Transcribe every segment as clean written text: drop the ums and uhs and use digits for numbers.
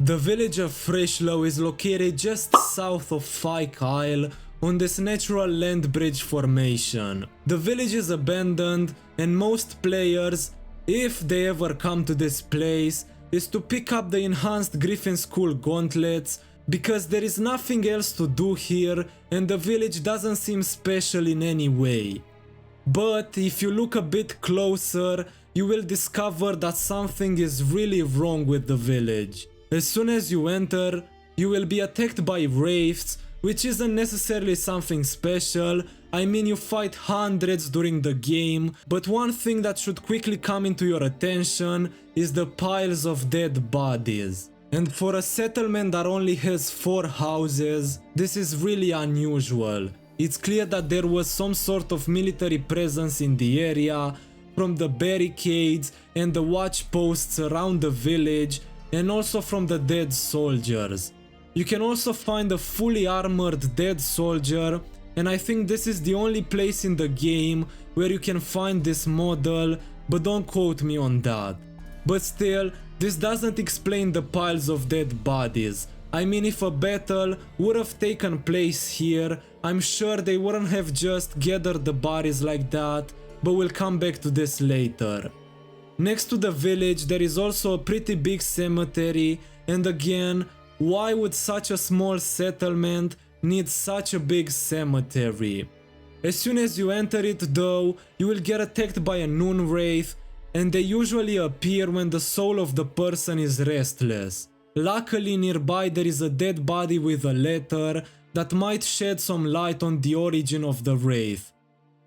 The village of Freshlow is located just south of Fyke Isle on this natural land bridge formation. The village is abandoned and most players, if they ever come to this place, is to pick up the enhanced Griffin School gauntlets because there is nothing else to do here and the village doesn't seem special in any way. But if you look a bit closer, you will discover that something is really wrong with the village. As soon as you enter, you will be attacked by wraiths, which isn't necessarily something special. I mean, you fight hundreds during the game, but one thing that should quickly come into your attention is the piles of dead bodies. And for a settlement that only has 4 houses, this is really unusual. It's clear that there was some sort of military presence in the area, from the barricades and the watch posts around the village, and also from the dead soldiers. You can also find a fully armored dead soldier, and I think this is the only place in the game where you can find this model, but don't quote me on that. But still, this doesn't explain the piles of dead bodies. I mean, if a battle would have taken place here, I'm sure they wouldn't have just gathered the bodies like that, but we'll come back to this later. Next to the village there is also a pretty big cemetery, and again, why would such a small settlement need such a big cemetery? As soon as you enter it though, you will get attacked by a noon wraith, and they usually appear when the soul of the person is restless. Luckily nearby there is a dead body with a letter that might shed some light on the origin of the wraith.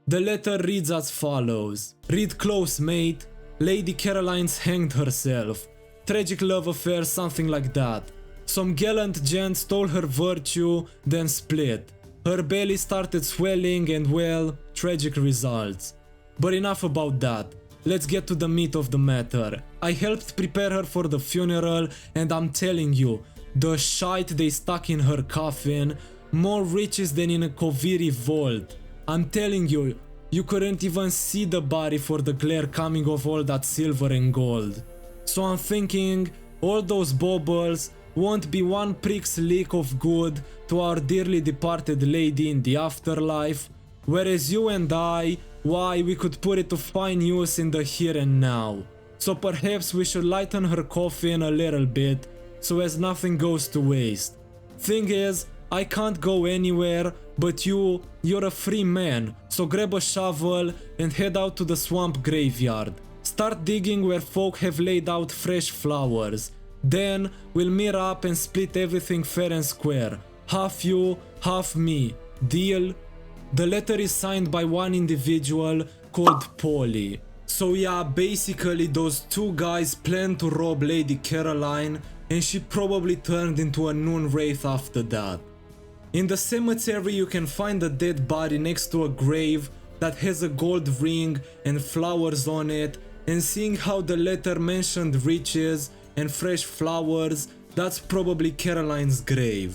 The letter reads as follows: "Read close, mate. Lady Caroline's hanged herself. Tragic love affair, something like that. Some gallant gent stole her virtue, then split. Her belly started swelling and well, tragic results. But enough about that. Let's get to the meat of the matter. I helped prepare her for the funeral, and I'm telling you, the shite they stuck in her coffin, more riches than in a Koviri vault. I'm telling you, you couldn't even see the body for the glare coming off all that silver and gold. So I'm thinking, all those baubles won't be one prick's leak of good to our dearly departed lady in the afterlife, whereas you and I, why, we could put it to fine use in the here and now. So perhaps we should lighten her coffin a little bit, so as nothing goes to waste. Thing is, I can't go anywhere, but you're a free man, so grab a shovel and head out to the swamp graveyard. Start digging where folk have laid out fresh flowers. Then we'll meet up and split everything fair and square. Half you, half me. Deal?" The letter is signed by one individual called Polly. So yeah, basically those two guys planned to rob Lady Caroline, and she probably turned into a noon wraith after that. In the cemetery you can find a dead body next to a grave that has a gold ring and flowers on it, and seeing how the letter mentioned riches and fresh flowers, that's probably Caroline's grave.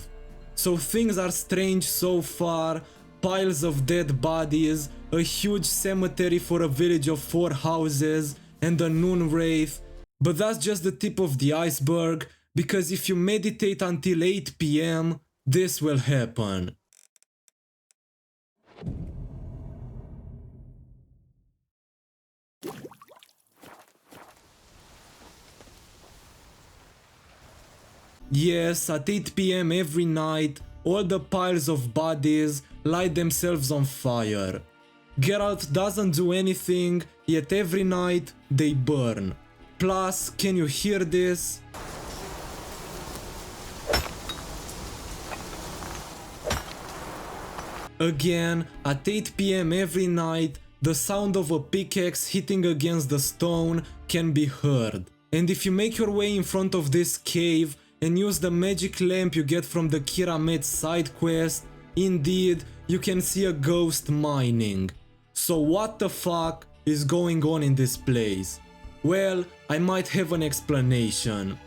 So things are strange so far, piles of dead bodies, a huge cemetery for a village of 4 houses, and a noon wraith. But that's just the tip of the iceberg, because if you meditate until 8 PM, this will happen. Yes, at 8 PM every night, all the piles of bodies light themselves on fire. Geralt doesn't do anything, yet every night they burn. Plus, can you hear this? Again, at 8 PM every night, the sound of a pickaxe hitting against the stone can be heard. And if you make your way in front of this cave and use the magic lamp you get from the Kiramet side quest, indeed, you can see a ghost mining. So what the fuck is going on in this place? Well, I might have an explanation.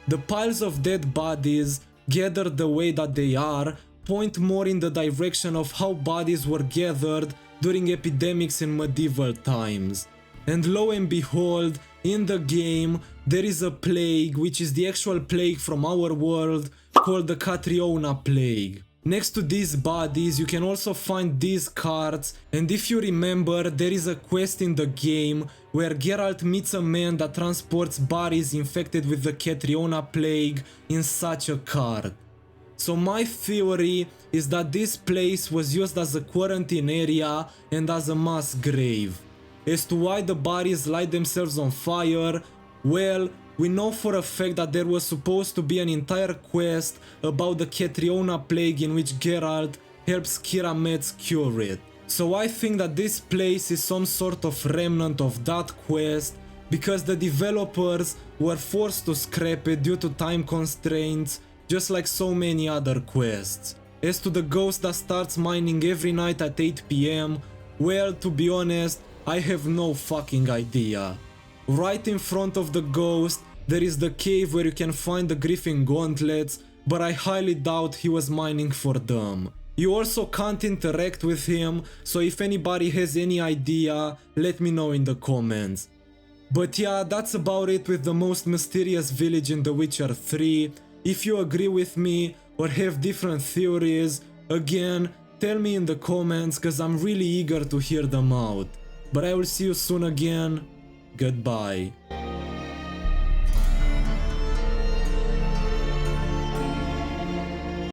The piles of dead bodies, gathered the way that they are, point more in the direction of how bodies were gathered during epidemics in medieval times. And lo and behold, in the game there is a plague, which is the actual plague from our world, called the Catriona plague. Next to these bodies you can also find these cards, and if you remember, there is a quest in the game where Geralt meets a man that transports bodies infected with the Catriona plague in such a cart. So my theory is that this place was used as a quarantine area and as a mass grave. As to why the bodies light themselves on fire, well, we know for a fact that there was supposed to be an entire quest about the Catriona plague in which Geralt helps Kira Metz cure it. So I think that this place is some sort of remnant of that quest, because the developers were forced to scrap it due to time constraints, just like so many other quests. As to the ghost that starts mining every night at 8 PM, well, to be honest, I have no fucking idea. Right in front of the ghost, there is the cave where you can find the Griffin gauntlets, but I highly doubt he was mining for them. You also can't interact with him, so if anybody has any idea, let me know in the comments. But yeah, that's about it with the most mysterious village in The Witcher 3. If you agree with me or have different theories, again, tell me in the comments, cause I'm really eager to hear them out. But I will see you soon again. Goodbye.